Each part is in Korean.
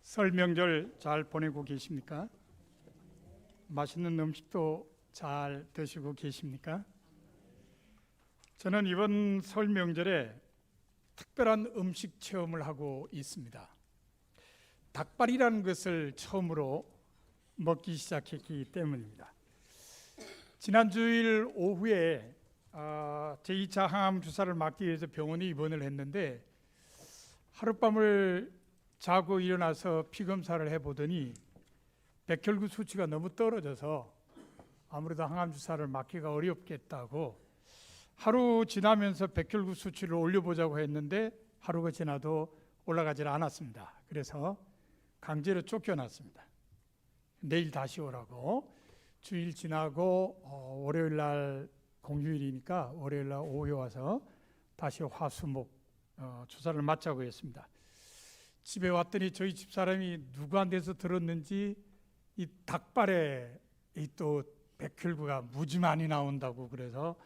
설 명절 잘 보내고 계십니까? 맛있는 음식도 잘 드시고 계십니까? 저는 이번 설 명절에 특별한 음식 체험을 하고 있습니다. 닭발이라는 것을 처음으로 먹기 시작했기 때문입니다. 지난 주일 오후에 제2차 항암 주사를 맞기 위해서 병원에 입원을 했는데 하룻밤을 자고 일어나서 피검사를 해보더니 백혈구 수치가 너무 떨어져서 아무래도 항암 주사를 맞기가 어렵겠다고 하루 지나면서 백혈구 수치를 올려보자고 했는데 하루가 지나도 올라가질 않았습니다. 그래서 강제로 쫓겨났습니다. 내일 다시 오라고. 주일 지나고 월요일 날 공휴일이니까 월요일 날 오후에 와서 다시 화수목 주사를 맞자고 했습니다. 집에 왔더니 저희 집사람이 누구한테서 들었는지 이 닭발에 또 백혈구가 무지 많이 나온다고 그래서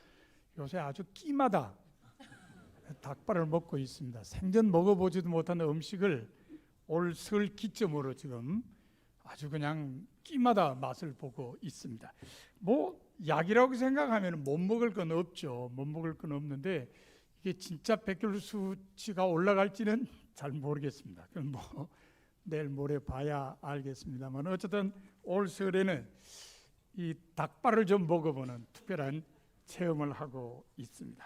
요새 아주 끼마다 닭발을 먹고 있습니다. 생전 먹어보지도 못한 음식을 올 설 기점으로 지금 아주 그냥 끼마다 맛을 보고 있습니다. 뭐 약이라고 생각하면 못 먹을 건 없죠. 못 먹을 건 없는데 이게 진짜 백혈구 수치가 올라갈지는 잘 모르겠습니다. 그건 뭐 내일 모레 봐야 알겠습니다만 어쨌든 올 설에는 이 닭발을 좀 먹어보는 특별한 체험을 하고 있습니다.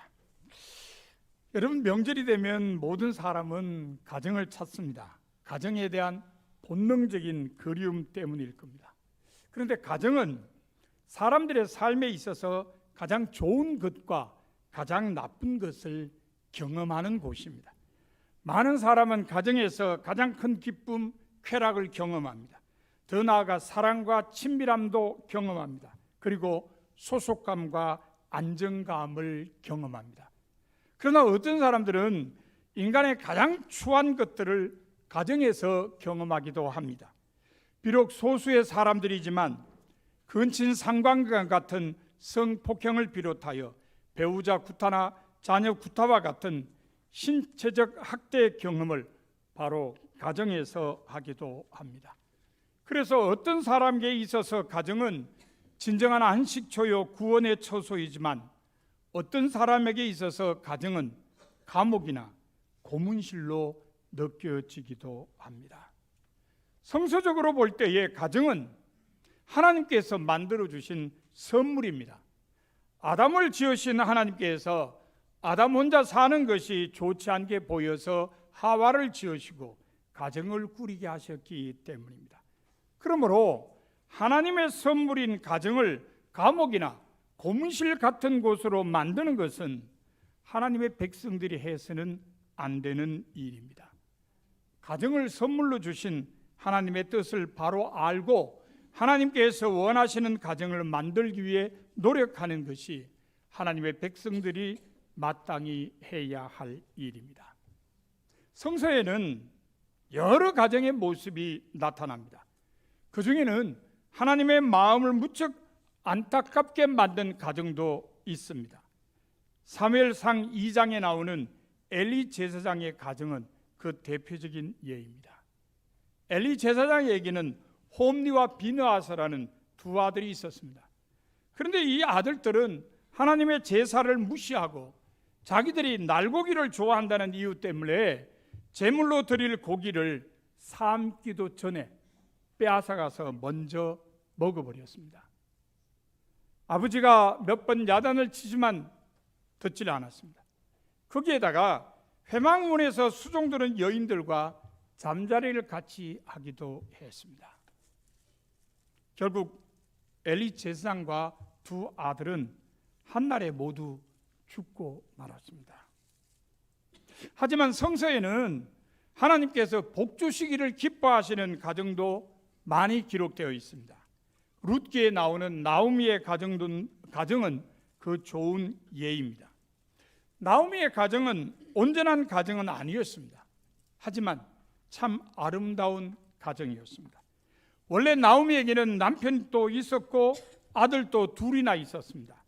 여러분, 명절이 되면 모든 사람은 가정을 찾습니다. 가정에 대한 본능적인 그리움 때문일 겁니다. 그런데 가정은 사람들의 삶에 있어서 가장 좋은 것과 가장 나쁜 것을 경험하는 곳입니다. 많은 사람은 가정에서 가장 큰 기쁨, 쾌락을 경험합니다. 더 나아가 사랑과 친밀함도 경험합니다. 그리고 소속감과 안정감을 경험합니다. 그러나 어떤 사람들은 인간의 가장 추한 것들을 가정에서 경험하기도 합니다. 비록 소수의 사람들이지만 근친 상관과 같은 성폭행을 비롯하여 배우자 구타나 자녀 구타와 같은 신체적 학대 경험을 바로 가정에서 하기도 합니다. 그래서 어떤 사람에게 있어서 가정은 진정한 안식처요 구원의 처소이지만 어떤 사람에게 있어서 가정은 감옥이나 고문실로 느껴지기도 합니다. 성서적으로 볼 때의 가정은 하나님께서 만들어 주신 선물입니다. 아담을 지으신 하나님께서 아담 혼자 사는 것이 좋지 않게 보여서 하와를 지으시고 가정을 꾸리게 하셨기 때문입니다. 그러므로 하나님의 선물인 가정을 감옥이나 고문실 같은 곳으로 만드는 것은 하나님의 백성들이 해서는 안 되는 일입니다. 가정을 선물로 주신 하나님의 뜻을 바로 알고 하나님께서 원하시는 가정을 만들기 위해 노력하는 것이 하나님의 백성들이 마땅히 해야 할 일입니다. 성서에는 여러 가정의 모습이 나타납니다. 그 중에는 하나님의 마음을 무척 안타깝게 만든 가정도 있습니다. 사무엘상 2장에 나오는 엘리 제사장의 가정은 그 대표적인 예입니다. 엘리 제사장에게는 홈리와 비느하스라는 두 아들이 있었습니다. 그런데 이 아들들은 하나님의 제사를 무시하고 자기들이 날고기를 좋아한다는 이유 때문에 제물로 드릴 고기를 삶기도 전에 빼앗아가서 먼저 먹어버렸습니다. 아버지가 몇 번 야단을 치지만 듣질 않았습니다. 거기에다가 회막문에서 수종드는 여인들과 잠자리를 같이 하기도 했습니다. 결국 엘리 제사장과 두 아들은 한날에 모두 죽고 말았습니다. 하지만 성서에는 하나님께서 복 주시기를 기뻐하시는 가정도 많이 기록되어 있습니다. 룻기에 나오는 나오미의 가정은 그 좋은 예입니다. 나오미의 가정은 온전한 가정은 아니었습니다. 하지만 참 아름다운 가정이었습니다. 원래 나오미에게는 남편도 있었고 아들도 둘이나 있었습니다.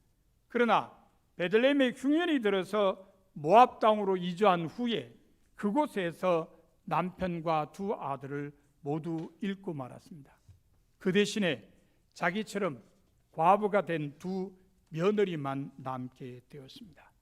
그러나 베들레헴에 흉년이 들어서 모압 땅으로 이주한 후에 그곳에서 남편과 두 아들을 모두 잃고 말았습니다. 그 대신에 자기처럼 과부가 된 두 며느리만 남게 되었습니다.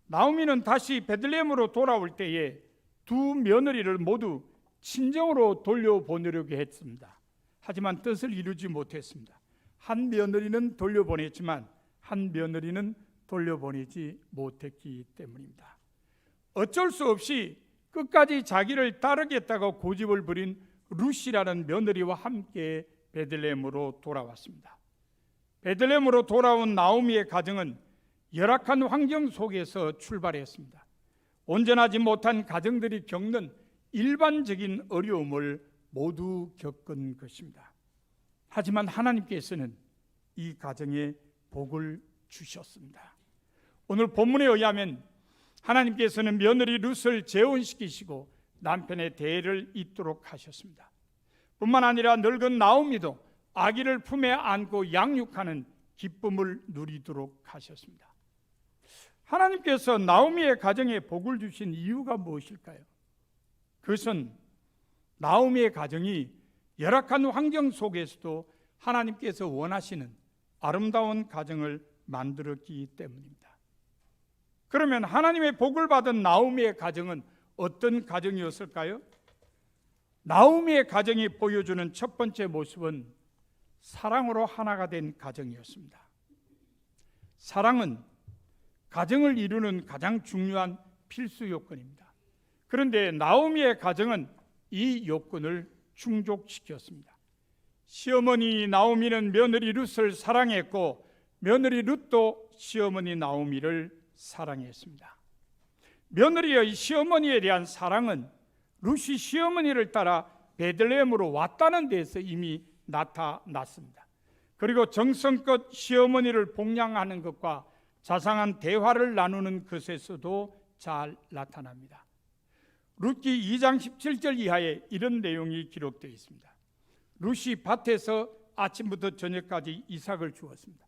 나오미는 다시 베들레헴으로 돌아올 때에 두 며느리를 모두 친정으로 돌려보내려고 했습니다. 하지만 뜻을 이루지 못했습니다. 한 며느리는 돌려보냈지만 한 며느리는 돌려보내지 못했기 때문입니다. 어쩔 수 없이 끝까지 자기를 따르겠다고 고집을 부린 룻이라는 며느리와 함께 베들레헴으로 돌아왔습니다. 베들레헴으로 돌아온 나오미의 가정은 열악한 환경 속에서 출발했습니다. 온전하지 못한 가정들이 겪는 일반적인 어려움을 모두 겪은 것입니다. 하지만 하나님께서는 이 가정에 복을 주셨습니다. 오늘 본문에 의하면 하나님께서는 며느리 룻을 재혼시키시고 남편의 대를 잇도록 하셨습니다. 뿐만 아니라 늙은 나오미도 아기를 품에 안고 양육하는 기쁨을 누리도록 하셨습니다. 하나님께서 나오미의 가정에 복을 주신 이유가 무엇일까요? 그것은 나오미의 가정이 열악한 환경 속에서도 하나님께서 원하시는 아름다운 가정을 만들었기 때문입니다. 그러면 하나님의 복을 받은 나오미의 가정은 어떤 가정이었을까요? 나오미의 가정이 보여주는 첫 번째 모습은 사랑으로 하나가 된 가정이었습니다. 사랑은 가정을 이루는 가장 중요한 필수 요건입니다. 그런데 나오미의 가정은 이 요건을 충족시켰습니다. 시어머니 나오미는 며느리 룻을 사랑했고 며느리 룻도 시어머니 나오미를 사랑했습니다. 며느리의 시어머니에 대한 사랑은 룻이 시어머니를 따라 베들레헴으로 왔다는 데서 이미 나타났습니다. 그리고 정성껏 시어머니를 복양하는 것과 자상한 대화를 나누는 것에서도 잘 나타납니다. 룻기 2장 17절 이하에 이런 내용이 기록되어 있습니다. 룻이 밭에서 아침부터 저녁까지 이삭을 주었습니다.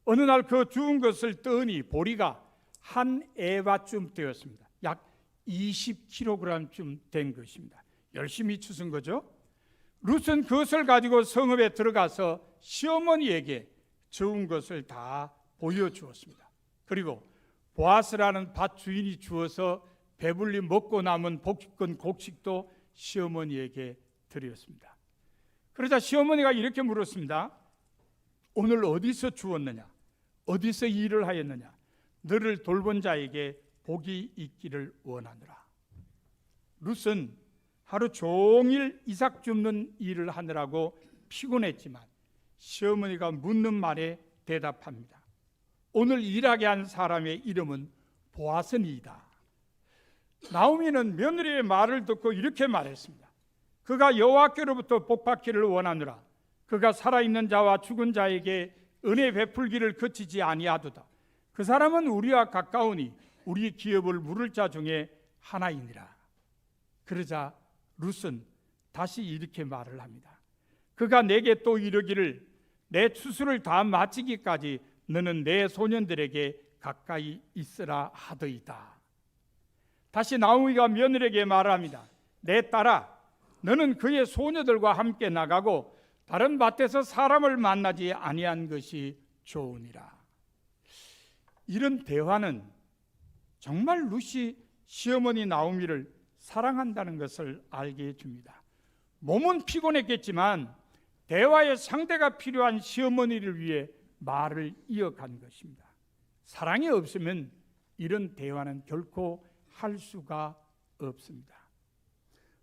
어느 날 그 주운 것을 뜨니 보리가 한 에바쯤 되었습니다. 약 20kg쯤 된 것입니다. 열심히 추순 거죠. 룻은 그것을 가지고 성읍에 들어가서 시어머니에게 저은 것을 다 보여주었습니다. 그리고 보아스라는 밭 주인이 주어서 배불리 먹고 남은 볶은 곡식도 시어머니에게 드렸습니다. 그러자 시어머니가 이렇게 물었습니다. 오늘 어디서 주었느냐? 어디서 일을 하였느냐? 너를 돌본 자에게 복이 있기를 원하노라. 룻은 하루 종일 이삭 줍는 일을 하느라고 피곤했지만 시어머니가 묻는 말에 대답합니다. 오늘 일하게 한 사람의 이름은 보아스니이다. 나오미는 며느리의 말을 듣고 이렇게 말했습니다. 그가 여호와께로부터 복받기를 원하노라. 그가 살아있는 자와 죽은 자에게 은혜 베풀기를 그치지 아니하도다. 그 사람은 우리와 가까우니 우리 기업을 물을 자 중에 하나이니라. 그러자 룻은 다시 이렇게 말을 합니다. 그가 내게 또 이르기를 내 추수를 다 마치기까지 너는 내 소년들에게 가까이 있으라 하더이다. 다시 나오미가 며느리에게 말합니다. 내 딸아, 너는 그의 소녀들과 함께 나가고 다른 밭에서 사람을 만나지 아니한 것이 좋으니라. 이런 대화는 정말 룻이 시어머니 나오미를 사랑한다는 것을 알게 해줍니다. 몸은 피곤했겠지만 대화의 상대가 필요한 시어머니를 위해 말을 이어간 것입니다. 사랑이 없으면 이런 대화는 결코 할 수가 없습니다.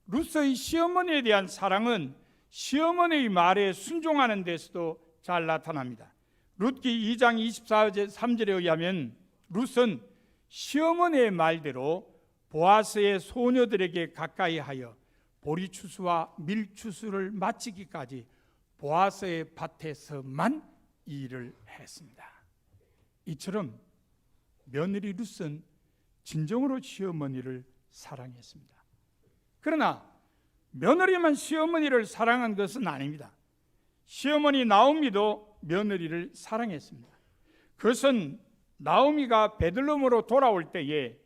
룻의 시어머니에 대한 사랑은 시어머니의 말에 순종하는 데서도 잘 나타납니다. 룻기 2장 23절에 의하면 룻은 시어머니의 말대로 보아스의 소녀들에게 가까이 하여 보리추수와 밀추수를 마치기까지 보아스의 밭에서만 일을 했습니다. 이처럼 며느리 룻은 진정으로 시어머니를 사랑했습니다. 그러나 며느리만 시어머니를 사랑한 것은 아닙니다. 시어머니 나오미도 며느리를 사랑했습니다. 그것은 나오미가 베들레헴으로 돌아올 때에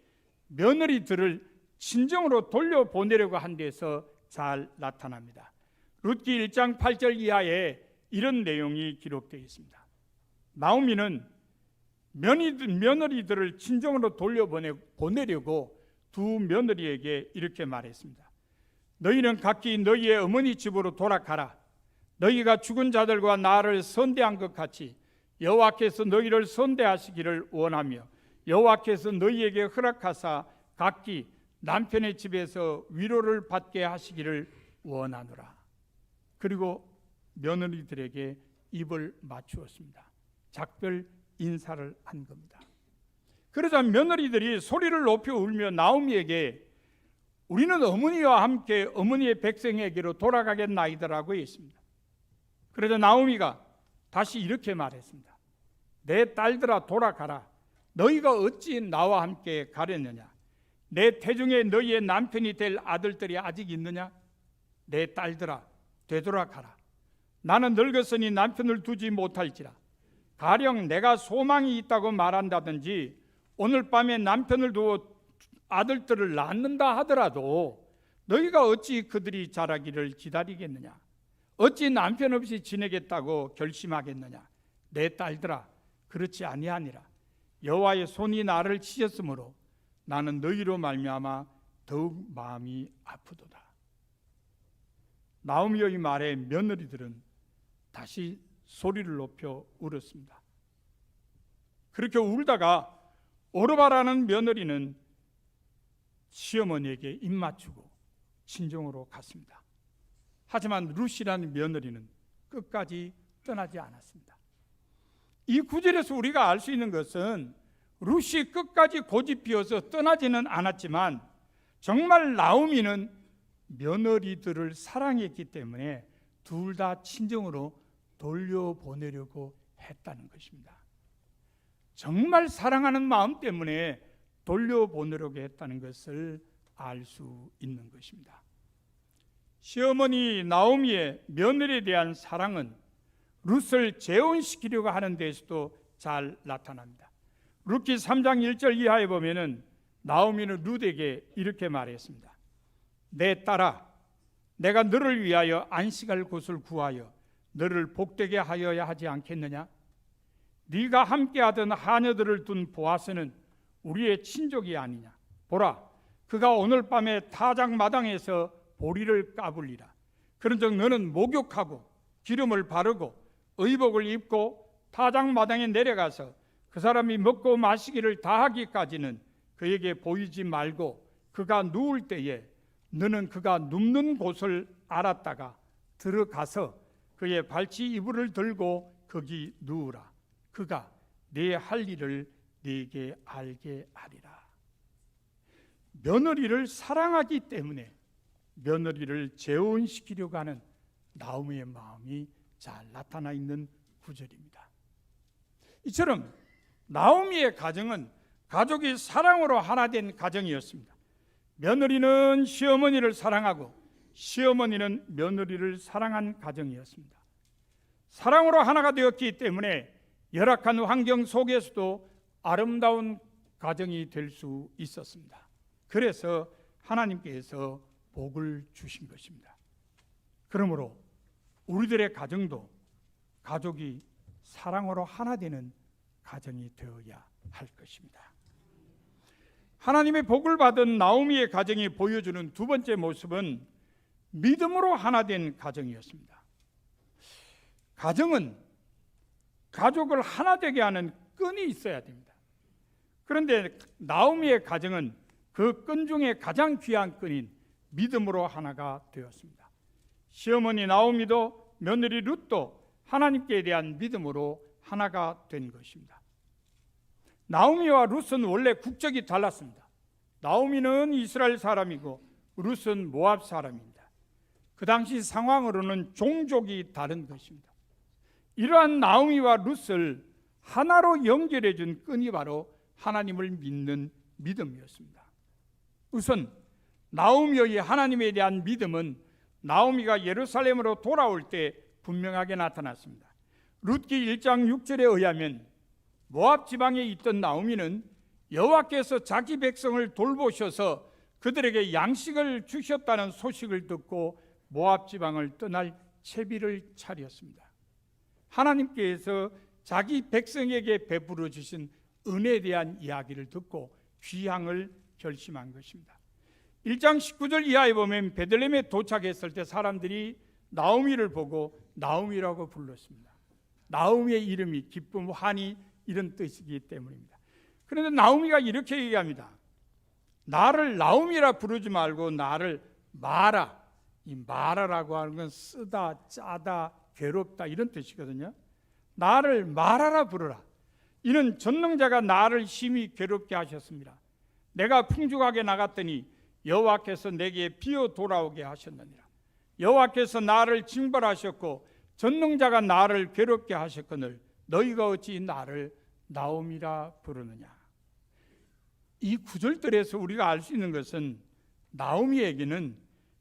며느리들을 친정으로 돌려보내려고 한 데서 잘 나타납니다. 룻기 1장 8절 이하에 이런 내용이 기록되어 있습니다. 나오미는 며느리들을 친정으로 돌려보내려고 두 며느리에게 이렇게 말했습니다. 너희는 각기 너희의 어머니 집으로 돌아가라. 너희가 죽은 자들과 나를 선대한 것 같이 여호와께서 너희를 선대하시기를 원하며 여호와께서 너희에게 허락하사 각기 남편의 집에서 위로를 받게 하시기를 원하노라. 그리고 며느리들에게 입을 맞추었습니다. 작별 인사를 한 겁니다. 그러자 며느리들이 소리를 높여 울며 나오미에게 우리는 어머니와 함께 어머니의 백성에게로 돌아가겠나이다라고 했습니다. 그러자 나오미가 다시 이렇게 말했습니다. 내 딸들아 돌아가라. 너희가 어찌 나와 함께 가려느냐? 내 태중에 너희의 남편이 될 아들들이 아직 있느냐? 내 딸들아 되돌아가라. 나는 늙었으니 남편을 두지 못할지라. 가령 내가 소망이 있다고 말한다든지 오늘 밤에 남편을 두어 아들들을 낳는다 하더라도 너희가 어찌 그들이 자라기를 기다리겠느냐? 어찌 남편 없이 지내겠다고 결심하겠느냐? 내 딸들아 그렇지 아니하니라. 여호와의 손이 나를 치셨으므로 나는 너희로 말미암아 더욱 마음이 아프도다. 나오미의 말에 며느리들은 다시 소리를 높여 울었습니다. 그렇게 울다가 오르바라는 며느리는 시어머니에게 입 맞추고 친정으로 갔습니다. 하지만 룻이라는 며느리는 끝까지 떠나지 않았습니다. 이 구절에서 우리가 알 수 있는 것은 룻이 끝까지 고집 피워서 떠나지는 않았지만 정말 나오미는 며느리들을 사랑했기 때문에 둘 다 친정으로 돌려보내려고 했다는 것입니다. 정말 사랑하는 마음 때문에 돌려보내려고 했다는 것을 알 수 있는 것입니다. 시어머니 나오미의 며느리에 대한 사랑은 룻을 재혼시키려고 하는 데서도 잘 나타납니다. 룻기 3장 1절 이하에 보면은 나오미는 룻에게 이렇게 말했습니다. 내 딸아, 내가 너를 위하여 안식할 곳을 구하여 너를 복되게 하여야 하지 않겠느냐? 네가 함께하던 하녀들을 둔 보아스는 우리의 친족이 아니냐? 보라, 그가 오늘 밤에 타작 마당에서 보리를 까불리라. 그런즉 너는 목욕하고 기름을 바르고 의복을 입고 타작 마당에 내려가서 그 사람이 먹고 마시기를 다하기까지는 그에게 보이지 말고 그가 누울 때에 너는 그가 눕는 곳을 알았다가 들어가서 그의 발치 이불을 들고 거기 누우라. 그가 네 할 일을 네게 알게 하리라. 며느리를 사랑하기 때문에 며느리를 재혼시키려고 하는 나오미의 마음이 잘 나타나 있는 구절입니다. 이처럼 나오미의 가정은 가족이 사랑으로 하나 된 가정이었습니다. 며느리는 시어머니를 사랑하고 시어머니는 며느리를 사랑한 가정이었습니다. 사랑으로 하나가 되었기 때문에 열악한 환경 속에서도 아름다운 가정이 될 수 있었습니다. 그래서 하나님께서 복을 주신 것입니다. 그러므로 우리들의 가정도 가족이 사랑으로 하나 되는 가정이 되어야 할 것입니다. 하나님의 복을 받은 나오미의 가정이 보여주는 두 번째 모습은 믿음으로 하나 된 가정이었습니다. 가정은 가족을 하나 되게 하는 끈이 있어야 됩니다. 그런데 나오미의 가정은 그 끈 중에 가장 귀한 끈인 믿음으로 하나가 되었습니다. 시어머니 나오미도 며느리 룻도 하나님께 대한 믿음으로 하나가 된 것입니다. 나오미와 룻은 원래 국적이 달랐습니다. 나오미는 이스라엘 사람이고 룻은 모압 사람입니다. 그 당시 상황으로는 종족이 다른 것입니다. 이러한 나오미와 룻을 하나로 연결해 준 끈이 바로 하나님을 믿는 믿음이었습니다. 우선 나오미의 하나님에 대한 믿음은 나오미가 예루살렘으로 돌아올 때 분명하게 나타났습니다. 룻기 1장 6절에 의하면 모압 지방에 있던 나오미는 여호와께서 자기 백성을 돌보셔서 그들에게 양식을 주셨다는 소식을 듣고 모압 지방을 떠날 채비를 차렸습니다. 하나님께서 자기 백성에게 베풀어 주신 은혜에 대한 이야기를 듣고 귀향을 결심한 것입니다. 1장 19절 이하에 보면 베들레헴에 도착했을 때 사람들이 나오미를 보고 나오미라고 불렀습니다. 나오미의 이름이 기쁨, 환희 이런 뜻이기 때문입니다. 그런데 나오미가 이렇게 얘기합니다. 나를 나오미라 부르지 말고 나를 마라. 이 마라라고 하는 건 쓰다, 짜다, 괴롭다 이런 뜻이거든요. 나를 마라라 부르라. 이는 전능자가 나를 심히 괴롭게 하셨습니다. 내가 풍족하게 나갔더니 여호와께서 내게 비어 돌아오게 하셨느니라. 여호와께서 나를 징벌하셨고 전능자가 나를 괴롭게 하셨거늘 너희가 어찌 나를 나오미라 부르느냐. 이 구절들에서 우리가 알 수 있는 것은 나오미에게는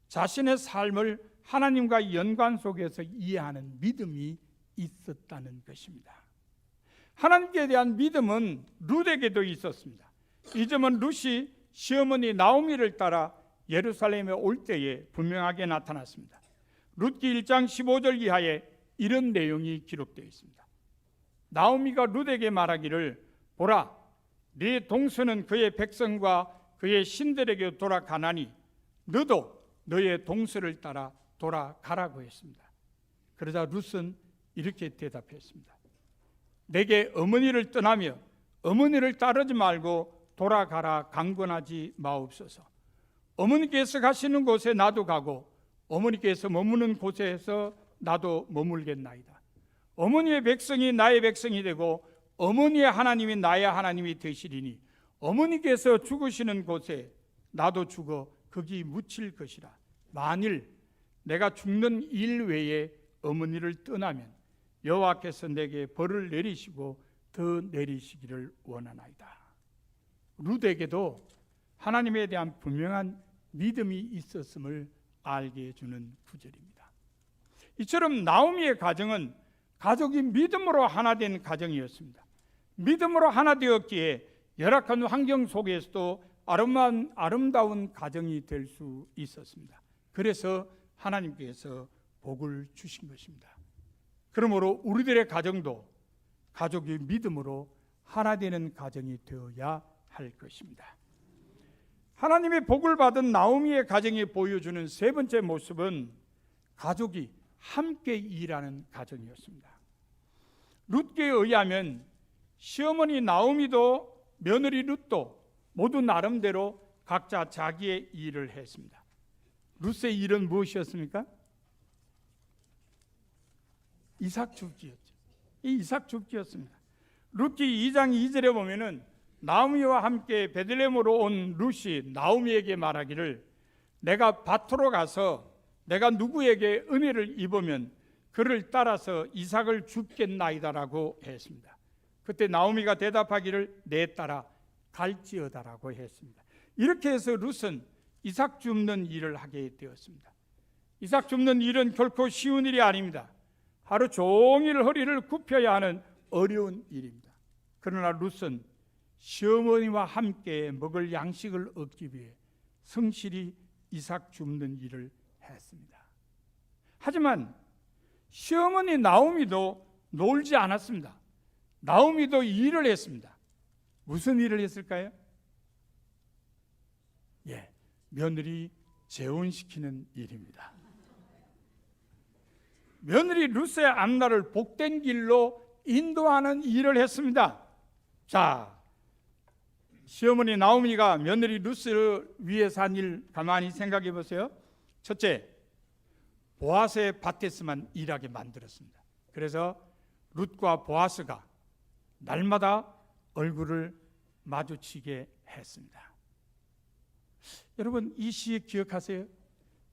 자신의 삶을 하나님과 연관 속에서 이해하는 믿음이 있었다는 것입니다. 하나님께 대한 믿음은 룻에게도 있었습니다. 이 점은 룻이 시어머니 나오미를 따라 예루살렘에 올 때에 분명하게 나타났습니다. 룻기 1장 15절 이하에 이런 내용이 기록되어 있습니다. 나오미가 룻에게 말하기를 보라 네 동서는 그의 백성과 그의 신들에게 돌아가나니 너도 너의 동서를 따라 돌아가라고 했습니다. 그러자 룻은 이렇게 대답했습니다. 내게 어머니를 떠나며 어머니를 따르지 말고 돌아가라 강권하지 마옵소서. 어머니께서 가시는 곳에 나도 가고 어머니께서 머무는 곳에서 나도 머물겠나이다. 어머니의 백성이 나의 백성이 되고 어머니의 하나님이 나의 하나님이 되시리니 어머니께서 죽으시는 곳에 나도 죽어 거기 묻힐 것이라. 만일 내가 죽는 일 외에 어머니를 떠나면 여호와께서 내게 벌을 내리시고 더 내리시기를 원하나이다. 룻에게도 하나님에 대한 분명한 믿음이 있었음을 알게 해주는 구절입니다. 이처럼 나오미의 가정은 가족이 믿음으로 하나 된 가정이었습니다. 믿음으로 하나 되었기에 열악한 환경 속에서도 아름다운 가정이 될 수 있었습니다. 그래서 하나님께서 복을 주신 것입니다. 그러므로 우리들의 가정도 가족이 믿음으로 하나 되는 가정이 되어야 할 것입니다. 하나님의 복을 받은 나오미의 가정이 보여주는 세 번째 모습은 가족이 함께 일하는 가정이었습니다. 룻기에 의하면 시어머니 나오미도 며느리 룻도 모두 나름대로 각자 자기의 일을 했습니다. 룻의 일은 무엇이었습니까? 이삭 줍기였죠. 이 이삭 줍기였습니다. 룻기 2장 2절에 보면은 나오미와 함께 베들레헴으로 온 룻이 나오미에게 말하기를 내가 밭으로 가서 내가 누구에게 은혜를 입으면 그를 따라서 이삭을 줍겠나이다라고 했습니다. 그때 나오미가 대답하기를 내 따라 갈지어다라고 했습니다. 이렇게 해서 룻은 이삭 줍는 일을 하게 되었습니다. 이삭 줍는 일은 결코 쉬운 일이 아닙니다. 하루 종일 허리를 굽혀야 하는 어려운 일입니다. 그러나 룻은 시어머니와 함께 먹을 양식을 얻기 위해 성실히 이삭 줍는 일을 했습니다. 하지만 시어머니 나오미도 놀지 않았습니다. 나오미도 일을 했습니다. 무슨 일을 했을까요? 며느리 재혼시키는 일입니다. 며느리 룻의 앞날을 복된 길로 인도하는 일을 했습니다. 자, 시어머니 나오미가 며느리 룻을 위해서 한 일 가만히 생각해 보세요. 첫째, 보아스의 밭에서만 일하게 만들었습니다. 그래서 룻과 보아스가 날마다 얼굴을 마주치게 했습니다. 여러분, 이 시 기억하세요?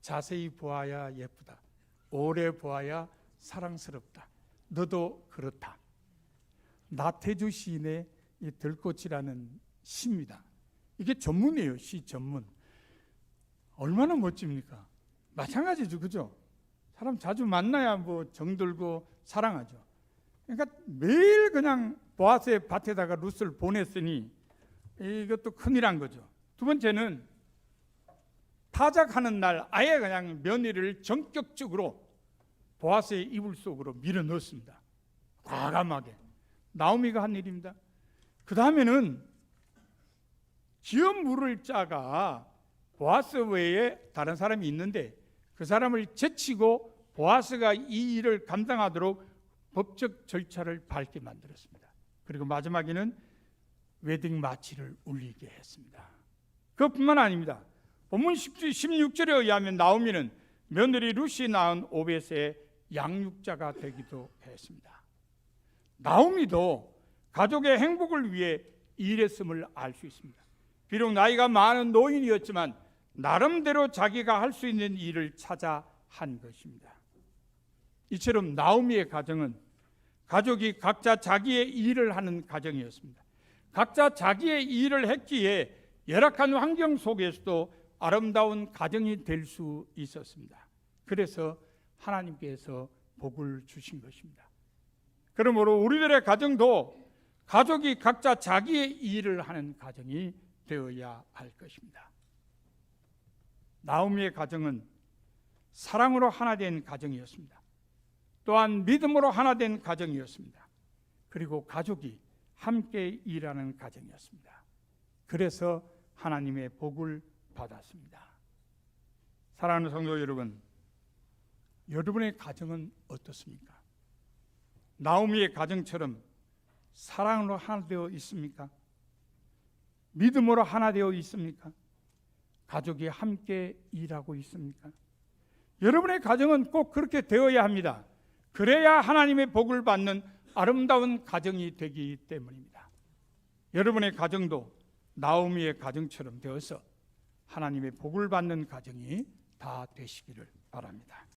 자세히 보아야 예쁘다. 오래 보아야 사랑스럽다. 너도 그렇다. 나태주 시인의 이 들꽃이라는 시입니다. 이게 전문이에요. 시 전문. 얼마나 멋집니까? 마찬가지죠. 그죠? 사람 자주 만나야 뭐 정들고 사랑하죠. 그러니까 매일 그냥 보아스의 밭에다가 룻을 보냈으니 이것도 큰일 한 거죠. 두 번째는 타작하는 날 아예 그냥 며느리를 전격적으로 보아스의 이불 속으로 밀어 넣었습니다. 과감하게. 나오미가 한 일입니다. 그 다음에는 지어 물을 자가 보아스 외에 다른 사람이 있는데 그 사람을 제치고 보아스가 이 일을 감당하도록 법적 절차를 밟게 만들었습니다. 그리고 마지막에는 웨딩 마치를 울리게 했습니다. 그것뿐만 아닙니다. 본문 16절에 의하면 나오미는 며느리 룻이 낳은 오벳의 양육자가 되기도 했습니다. 나오미도 가족의 행복을 위해 일했음을 알 수 있습니다. 비록 나이가 많은 노인이었지만 나름대로 자기가 할 수 있는 일을 찾아 한 것입니다. 이처럼 나오미의 가정은 가족이 각자 자기의 일을 하는 가정이었습니다. 각자 자기의 일을 했기에 열악한 환경 속에서도 아름다운 가정이 될 수 있었습니다. 그래서 하나님께서 복을 주신 것입니다. 그러므로 우리들의 가정도 가족이 각자 자기의 일을 하는 가정이 되어야 할 것입니다. 나오미의 가정은 사랑으로 하나 된 가정이었습니다. 또한 믿음으로 하나 된 가정이었습니다. 그리고 가족이 함께 일하는 가정이었습니다. 그래서 하나님의 복을 받았습니다. 사랑하는 성도 여러분, 여러분의 가정은 어떻습니까? 나오미의 가정처럼 사랑으로 하나 되어 있습니까? 믿음으로 하나 되어 있습니까? 가족이 함께 일하고 있습니까? 여러분의 가정은 꼭 그렇게 되어야 합니다. 그래야 하나님의 복을 받는 아름다운 가정이 되기 때문입니다. 여러분의 가정도 나오미의 가정처럼 되어서 하나님의 복을 받는 가정이 다 되시기를 바랍니다.